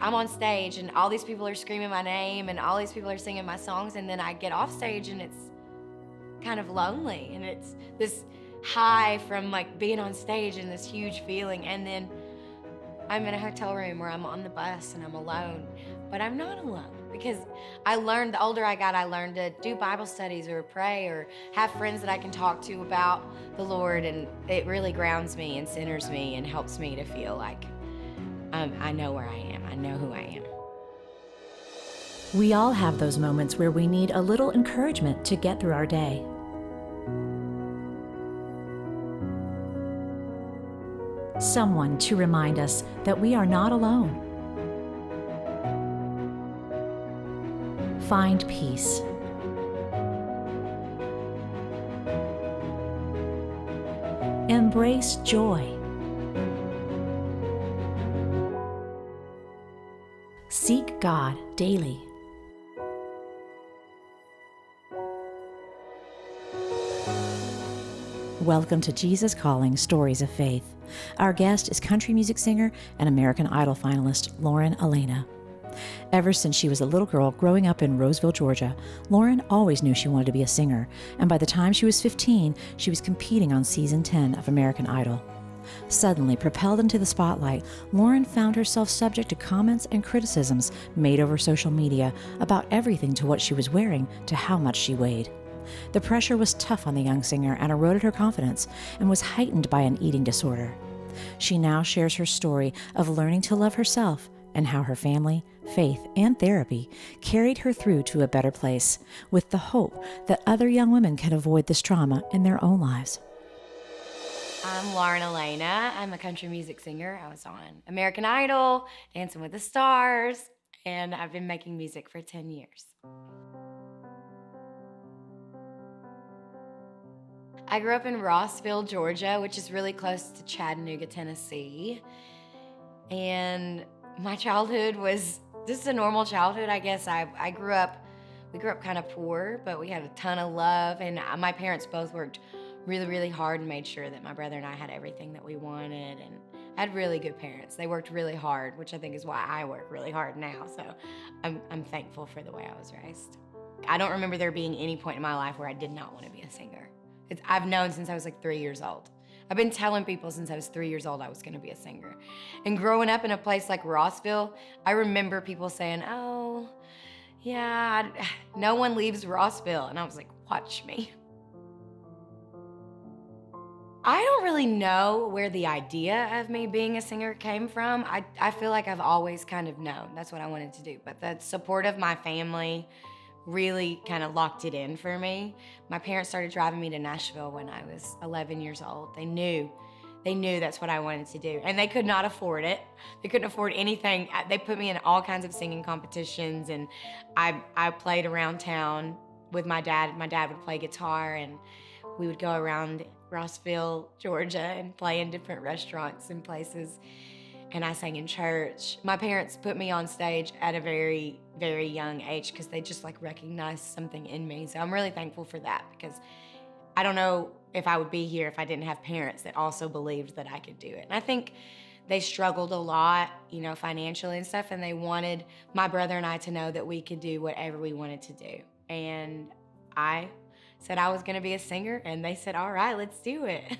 I'm on stage and all these people are screaming my name and all these people are singing my songs, and then I get off stage and it's kind of lonely, and it's this high from like being on stage and this huge feeling, and then I'm in a hotel room where I'm on the bus and I'm alone, but I'm not alone because I learned, the older I got, I learned to do Bible studies or pray or have friends that I can talk to about the Lord, and it really grounds me and centers me and helps me to feel like I know where I am. I know who I am. We all have those moments where we need a little encouragement to get through our day. Someone to remind us that we are not alone. Find peace. Embrace joy. Seek God daily. Welcome to Jesus Calling Stories of Faith. Our guest is country music singer and American Idol finalist Lauren Alaina. Ever since she was a little girl growing up in Roseville, Georgia, Lauren always knew she wanted to be a singer, and by the time she was 15, she was competing on season 10 of American Idol. Suddenly propelled into the spotlight, Lauren found herself subject to comments and criticisms made over social media about everything to what she was wearing to how much she weighed. The pressure was tough on the young singer and eroded her confidence and was heightened by an eating disorder. She now shares her story of learning to love herself and how her family, faith, and therapy carried her through to a better place, with the hope that other young women can avoid this trauma in their own lives. I'm Lauren Alaina. I'm a country music singer. I was on American Idol, Dancing with the Stars, and I've been making music for 10 years. I grew up in Rossville, Georgia, which is really close to Chattanooga, Tennessee. And my childhood was just a normal childhood, I guess. We grew up kind of poor, but we had a ton of love. And my parents both worked really, really hard and made sure that my brother and I had everything that we wanted. And I had really good parents. They worked really hard, which I think is why I work really hard now. So I'm thankful for the way I was raised. I don't remember there being any point in my life where I did not want to be a singer. I've known since I was like 3 years old. I've been telling people since I was 3 years old I was gonna be a singer. And growing up in a place like Rossville, I remember people saying, oh, yeah, no one leaves Rossville. And I was like, watch me. I don't really know where the idea of me being a singer came from. I feel like I've always kind of known that's what I wanted to do. But the support of my family really kind of locked it in for me. My parents started driving me to Nashville when I was 11 years old. They knew that's what I wanted to do, and they could not afford it. They couldn't afford anything. They put me in all kinds of singing competitions, and I played around town with my dad. My dad would play guitar, and we would go around Rossville, Georgia, and play in different restaurants and places. And I sang in church. My parents put me on stage at a very, very young age because they just like recognized something in me. So I'm really thankful for that, because I don't know if I would be here if I didn't have parents that also believed that I could do it. And I think they struggled a lot, financially and stuff, and they wanted my brother and I to know that we could do whatever we wanted to do. And I said I was gonna be a singer, and they said, all right, let's do it.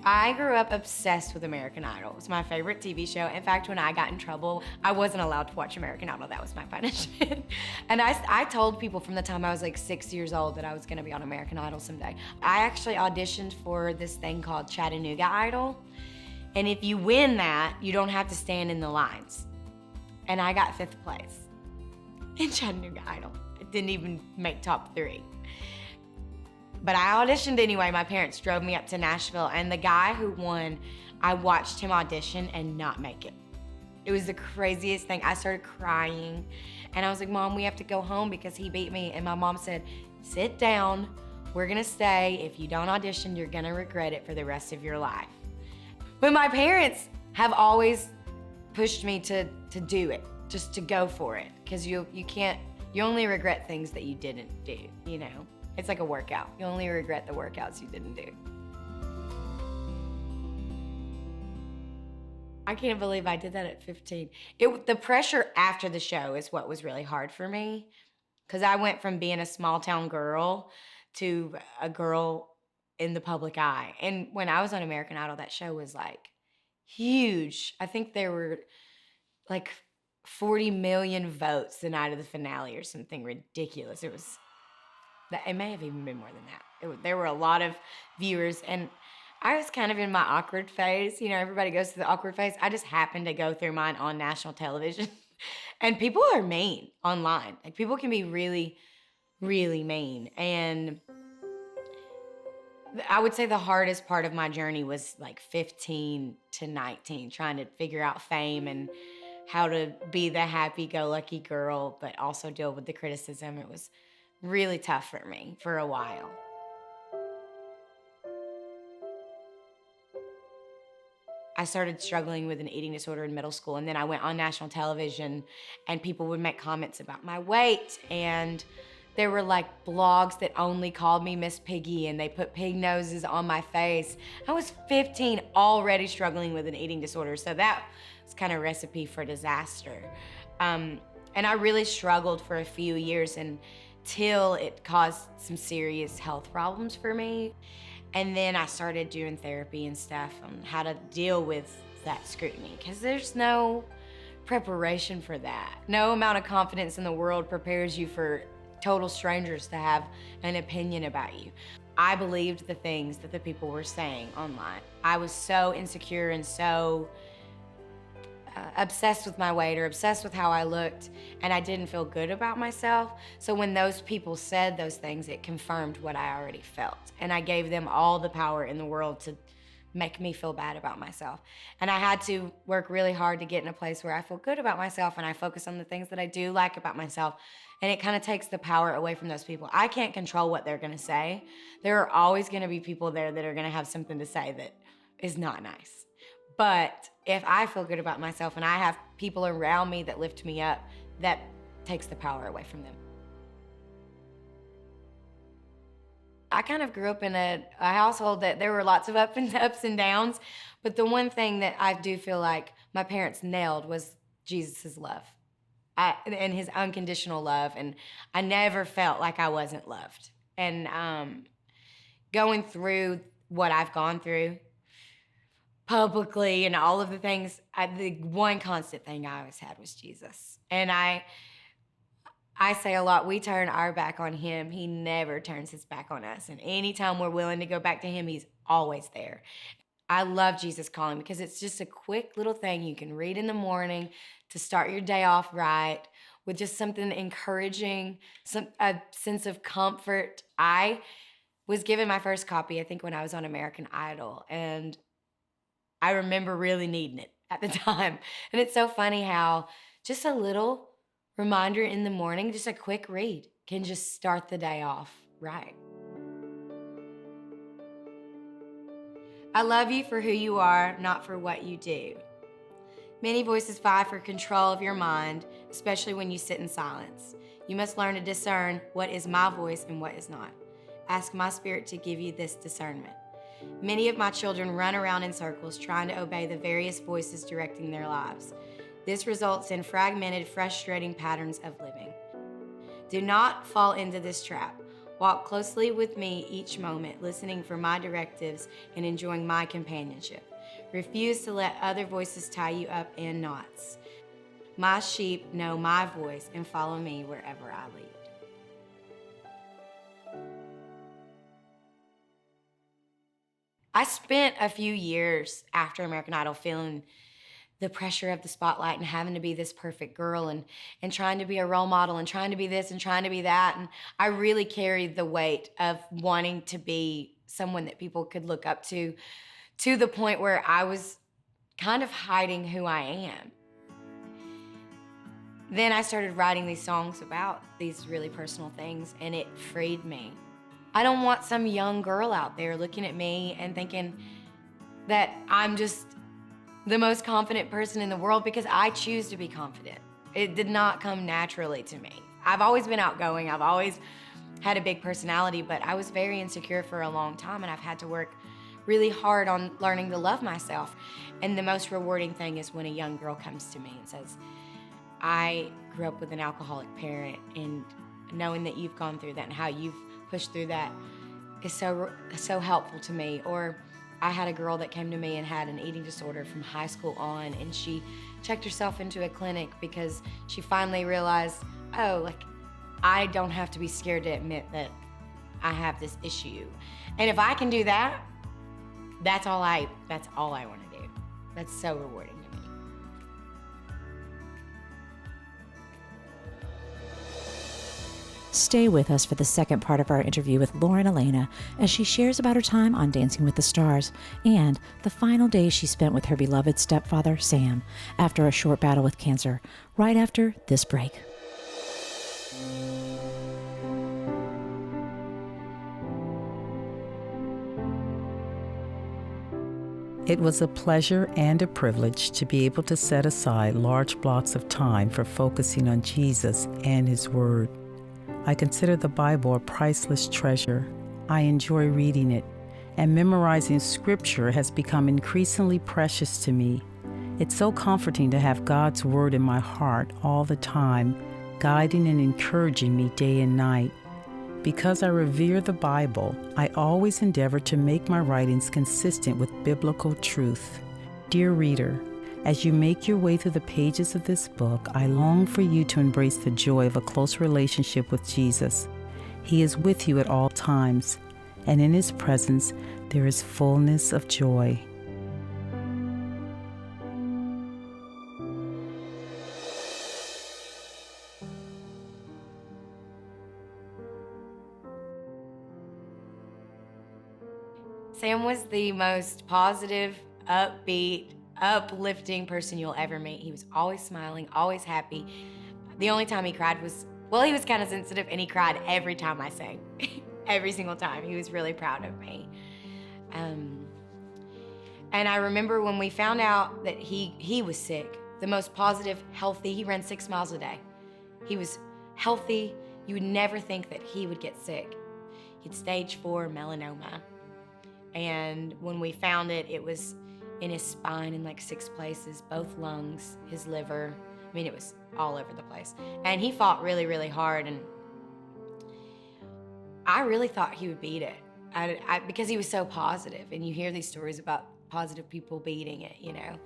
I grew up obsessed with American Idol. It was my favorite TV show. In fact, when I got in trouble, I wasn't allowed to watch American Idol. That was my punishment. And I told people from the time I was like 6 years old that I was gonna be on American Idol someday. I actually auditioned for this thing called Chattanooga Idol. And if you win that, you don't have to stand in the lines. And I got 5th place in Chattanooga Idol. It didn't even make top 3. But I auditioned anyway. My parents drove me up to Nashville, and the guy who won, I watched him audition and not make it. It was the craziest thing. I started crying, and I was like, Mom, we have to go home because he beat me. And my mom said, sit down, we're gonna stay. If you don't audition, you're gonna regret it for the rest of your life. But my parents have always pushed me to do it, just to go for it, because you only regret things that you didn't do, It's like a workout. You only regret the workouts you didn't do. I can't believe I did that at 15. The pressure after the show is what was really hard for me, because I went from being a small town girl to a girl in the public eye. And when I was on American Idol, that show was like huge. I think there were like 40 million votes the night of the finale or something ridiculous. It may have even been more than that. There were a lot of viewers, and I was kind of in my awkward phase. You know, everybody goes through the awkward phase. I just happened to go through mine on national television. And people are mean online. Like, people can be really, really mean. And I would say the hardest part of my journey was like 15 to 19, trying to figure out fame and how to be the happy-go-lucky girl, but also deal with the criticism. It was really tough for me for a while. I started struggling with an eating disorder in middle school, and then I went on national television, and people would make comments about my weight, and there were like blogs that only called me Miss Piggy, and they put pig noses on my face. I was 15, already struggling with an eating disorder, so that was kind of a recipe for disaster. And I really struggled for a few years until it caused some serious health problems for me. And then I started doing therapy and stuff on how to deal with that scrutiny, because there's no preparation for that. No amount of confidence in the world prepares you for total strangers to have an opinion about you. I believed the things that the people were saying online. I was so insecure and so obsessed with my weight or obsessed with how I looked, and I didn't feel good about myself. So when those people said those things, it confirmed what I already felt. And I gave them all the power in the world to make me feel bad about myself. And I had to work really hard to get in a place where I feel good about myself and I focus on the things that I do like about myself. And it kind of takes the power away from those people. I can't control what they're gonna say. There are always gonna be people there that are gonna have something to say that is not nice. But if I feel good about myself and I have people around me that lift me up, that takes the power away from them. I kind of grew up in a household that there were lots of ups and downs, but the one thing that I do feel like my parents nailed was Jesus' love and his unconditional love, and I never felt like I wasn't loved. And going through what I've gone through publicly and all of the things, the one constant thing I always had was Jesus. And I say a lot, we turn our back on him. He never turns his back on us. And anytime we're willing to go back to him, he's always there. I love Jesus Calling because it's just a quick little thing you can read in the morning to start your day off right, with just something encouraging, a sense of comfort. I was given my first copy, I think, when I was on American Idol, and I remember really needing it at the time. And it's so funny how just a little reminder in the morning, just a quick read, can just start the day off right. I love you for who you are, not for what you do. Many voices vie for control of your mind, especially when you sit in silence. You must learn to discern what is my voice and what is not. Ask my spirit to give you this discernment. Many of my children run around in circles trying to obey the various voices directing their lives. This results in fragmented, frustrating patterns of living. Do not fall into this trap. Walk closely with me each moment, listening for my directives and enjoying my companionship. Refuse to let other voices tie you up in knots. My sheep know my voice and follow me wherever I lead. I spent a few years after American Idol feeling the pressure of the spotlight and having to be this perfect girl and trying to be a role model and trying to be this and trying to be that. And I really carried the weight of wanting to be someone that people could look up to the point where I was kind of hiding who I am. Then I started writing these songs about these really personal things, and it freed me. I don't want some young girl out there looking at me and thinking that I'm just the most confident person in the world, because I choose to be confident. It did not come naturally to me. I've always been outgoing. I've always had a big personality, but I was very insecure for a long time, and I've had to work really hard on learning to love myself. And the most rewarding thing is when a young girl comes to me and says, I grew up with an alcoholic parent, and knowing that you've gone through that and how you've pushed through that is so helpful to me. Or I had a girl that came to me and had an eating disorder from high school on, and she checked herself into a clinic because she finally realized, oh, like, I don't have to be scared to admit that I have this issue. And if I can do that, that's all I want to do. That's so rewarding to me. Stay with us for the second part of our interview with Lauren Alaina as she shares about her time on Dancing with the Stars and the final days she spent with her beloved stepfather, Sam, after a short battle with cancer, right after this break. It was a pleasure and a privilege to be able to set aside large blocks of time for focusing on Jesus and His Word. I consider the Bible a priceless treasure. I enjoy reading it, and memorizing Scripture has become increasingly precious to me. It's so comforting to have God's Word in my heart all the time, guiding and encouraging me day and night. Because I revere the Bible, I always endeavor to make my writings consistent with biblical truth. Dear reader, as you make your way through the pages of this book, I long for you to embrace the joy of a close relationship with Jesus. He is with you at all times, and in His presence there is fullness of joy. Sam was the most positive, upbeat, uplifting person you'll ever meet. He was always smiling, always happy. The only time he cried was, well, he was kind of sensitive, and he cried every time I sang. Every single time. He was really proud of me. And I remember when we found out that he was sick, the most positive, healthy, he ran 6 miles a day. He was healthy. You would never think that he would get sick. He had stage 4 melanoma. And when we found it, it was in his spine in like 6 places, both lungs, his liver. I mean, it was all over the place. And he fought really, really hard. And I really thought he would beat it because he was so positive. And you hear these stories about positive people beating it, you know.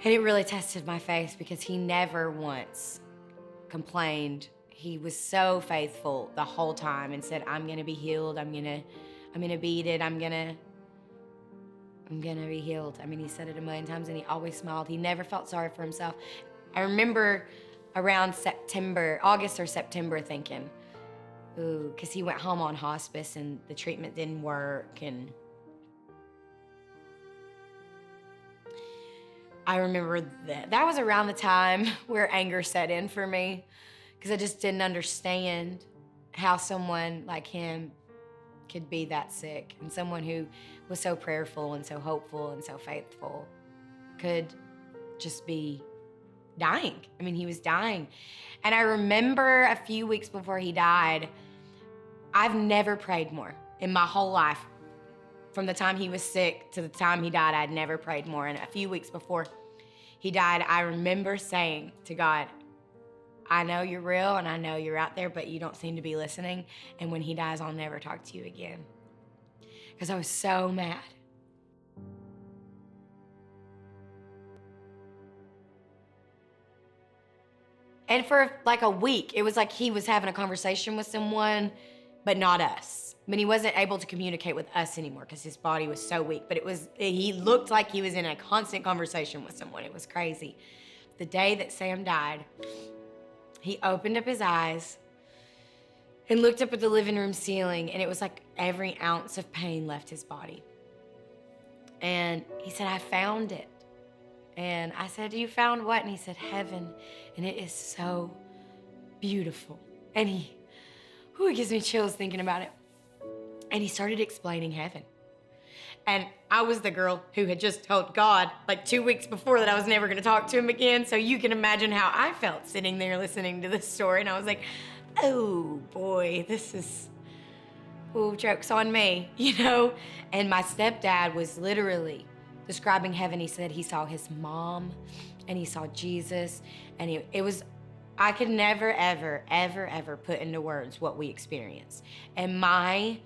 And it really tested my faith because he never once complained. He was so faithful the whole time and said, I'm going to be healed. I'm going to beat it. I'm gonna be healed. I mean, he said it a million times, and he always smiled. He never felt sorry for himself. I remember around August or September thinking, ooh, because he went home on hospice and the treatment didn't work. And I remember that was around the time where anger set in for me, because I just didn't understand how someone like him could be that sick, and someone who was so prayerful and so hopeful and so faithful could just be dying. I mean, he was dying. And I remember a few weeks before he died, I've never prayed more in my whole life. From the time he was sick to the time he died, I'd never prayed more. And a few weeks before he died, I remember saying to God, I know you're real and I know you're out there, but you don't seem to be listening. And when he dies, I'll never talk to you again. Because I was so mad. And for like a week, it was like he was having a conversation with someone, but not us. I mean, he wasn't able to communicate with us anymore because his body was so weak. But he looked like he was in a constant conversation with someone. It was crazy. The day that Sam died, he opened up his eyes and looked up at the living room ceiling, and it was like every ounce of pain left his body. And he said, I found it. And I said, you found what? And he said, heaven. And it is so beautiful. And it gives me chills thinking about it. And he started explaining heaven. And I was the girl who had just told God like 2 weeks before that I was never going to talk to him again. So you can imagine how I felt sitting there listening to this story. And I was like, oh boy, this is, ooh, joke's on me, And my stepdad was literally describing heaven. He said he saw his mom and he saw Jesus. And it was, I could never, ever, ever, ever put into words what we experienced. And my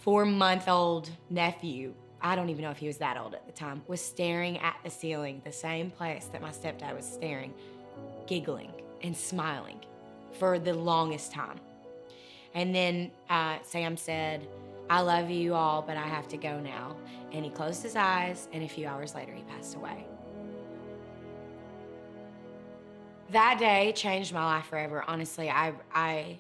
4-month-old nephew, I don't even know if he was that old at the time, was staring at the ceiling, the same place that my stepdad was staring, giggling and smiling for the longest time. And then Sam said, I love you all, but I have to go now. And he closed his eyes, and a few hours later, he passed away. That day changed my life forever. Honestly, I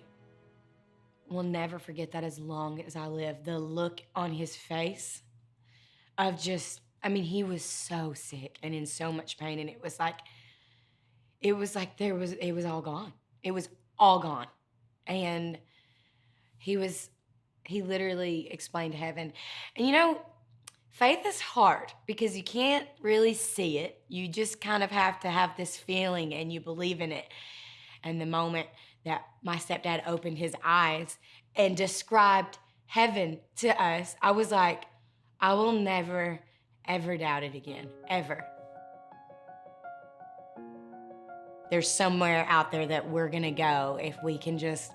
will never forget that as long as I live. The look on his face of just, he was so sick and in so much pain, and it was like it was all gone. It was all gone. And he literally explained heaven. And faith is hard because you can't really see it. You just kind of have to have this feeling and you believe in it. And the moment that my stepdad opened his eyes and described heaven to us, I was like, I will never, ever doubt it again, ever. There's somewhere out there that we're gonna go if we can just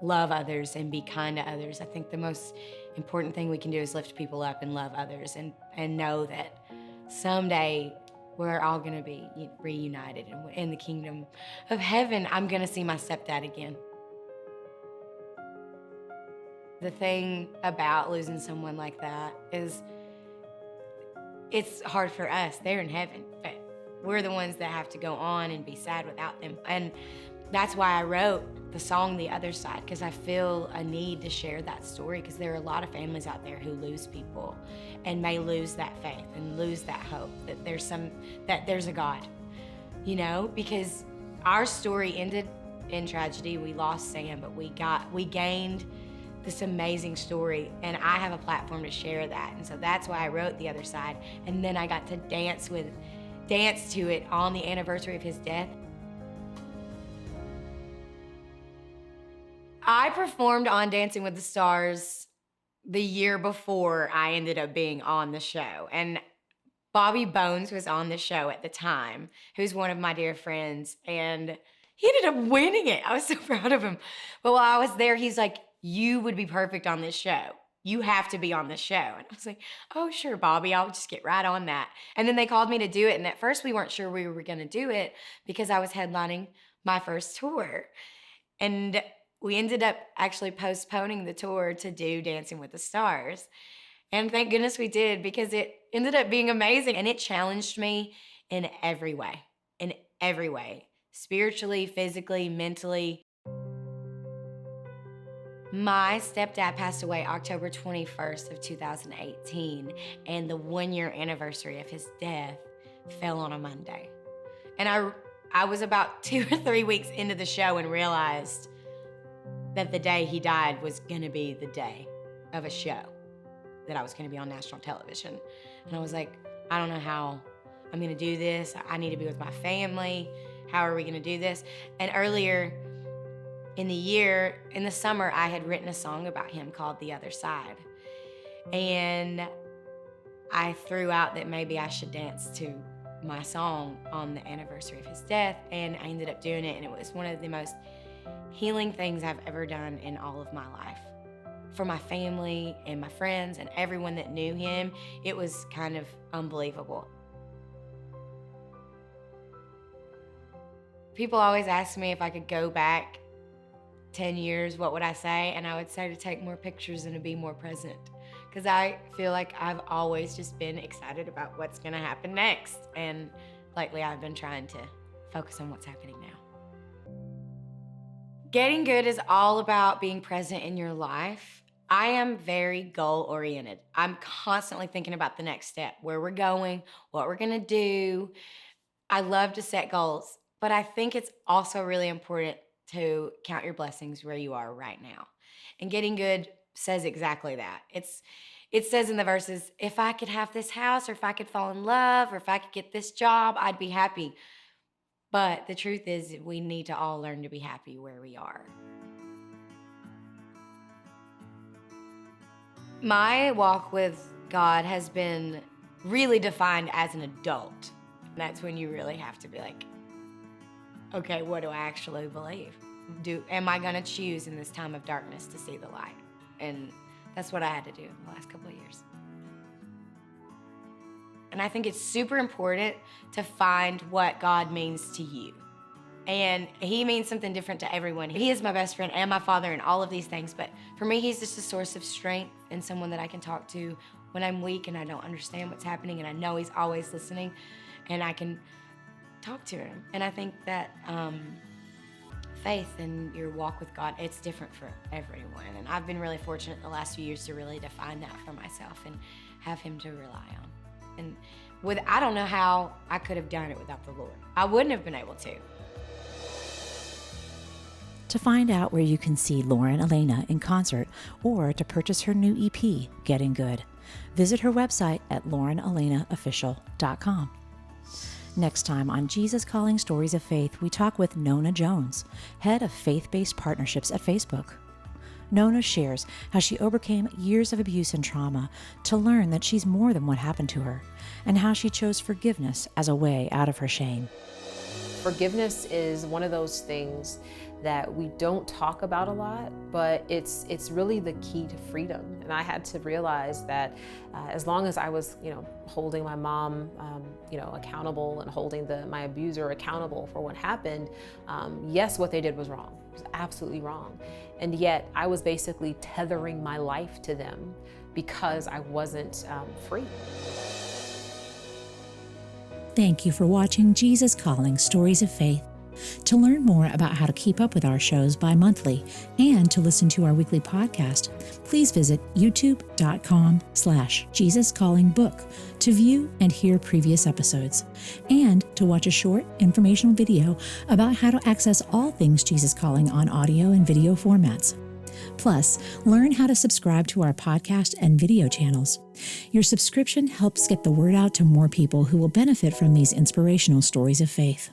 love others and be kind to others. I think the most important thing we can do is lift people up and love others and know that someday we're all gonna be reunited in the kingdom of heaven. I'm gonna see my stepdad again. The thing about losing someone like that is it's hard for us. They're in heaven, but we're the ones that have to go on and be sad without them. And that's why I wrote the song The Other Side, because I feel a need to share that story, because there are a lot of families out there who lose people and may lose that faith and lose that hope that there's a God, because our story ended in tragedy. We lost Sam, but we gained this amazing story, and I have a platform to share that. And so that's why I wrote The Other Side. And then I got to dance to it on the anniversary of his death. I performed on Dancing with the Stars the year before I ended up being on the show. And Bobby Bones was on the show at the time, who's one of my dear friends, and he ended up winning it. I was so proud of him. But while I was there, he's like, you would be perfect on this show. You have to be on the show. And I was like, oh, sure, Bobby, I'll just get right on that. And then they called me to do it. And at first we weren't sure we were going to do it because I was headlining my first tour. And we ended up actually postponing the tour to do Dancing with the Stars. And thank goodness we did, because it ended up being amazing. And it challenged me in every way, spiritually, physically, mentally. My stepdad passed away October 21st of 2018, and the 1-year anniversary of his death fell on a Monday. And I was about 2 or 3 weeks into the show and realized that the day he died was gonna be the day of a show, that I was gonna be on national television. And I was like, I don't know how I'm gonna do this. I need to be with my family. How are we gonna do this? And earlier in the summer, I had written a song about him called The Other Side. And I threw out that maybe I should dance to my song on the anniversary of his death, and I ended up doing it, and it was one of the most healing things I've ever done in all of my life. For my family and my friends and everyone that knew him, it was kind of unbelievable. People always ask me if I could go back 10 years, what would I say? And I would say to take more pictures and to be more present, because I feel like I've always just been excited about what's gonna happen next. And lately I've been trying to focus on what's happening now. Getting good is all about being present in your life. I am very goal-oriented. I'm constantly thinking about the next step, where we're going, what we're gonna do. I love to set goals, but I think it's also really important to count your blessings where you are right now. And Getting Good says exactly that. It says in the verses, if I could have this house, or if I could fall in love, or if I could get this job, I'd be happy. But the truth is, we need to all learn to be happy where we are. My walk with God has been really defined as an adult. That's when you really have to be like, okay, what do I actually believe? Am I gonna choose in this time of darkness to see the light? And that's what I had to do in the last couple of years. And I think it's super important to find what God means to you. And he means something different to everyone. He is my best friend and my father and all of these things, but for me, he's just a source of strength and someone that I can talk to when I'm weak and I don't understand what's happening, and I know he's always listening and I can talk to him. And I think that faith and your walk with God, it's different for everyone. And I've been really fortunate the last few years to really define that for myself and have him to rely on. And I don't know how I could have done it without the Lord. I wouldn't have been able to. To find out where you can see Lauren Alaina in concert or to purchase her new EP, Getting Good, visit her website at laurenalainaofficial.com. Next time on Jesus Calling Stories of Faith, we talk with Nona Jones, head of faith-based partnerships at Facebook. Nona shares how she overcame years of abuse and trauma to learn that she's more than what happened to her, and how she chose forgiveness as a way out of her shame. Forgiveness is one of those things that we don't talk about a lot, but it's really the key to freedom. And I had to realize that as long as I was, holding my mom, accountable and holding my abuser accountable for what happened, yes, what they did was wrong. It was absolutely wrong. And yet I was basically tethering my life to them because I wasn't free. Thank you for watching Jesus Calling Stories of Faith. To learn more about how to keep up with our shows bi-monthly and to listen to our weekly podcast, please visit youtube.com/JesusCallingBook to view and hear previous episodes, and to watch a short informational video about how to access all things Jesus Calling on audio and video formats. Plus, learn how to subscribe to our podcast and video channels. Your subscription helps get the word out to more people who will benefit from these inspirational stories of faith.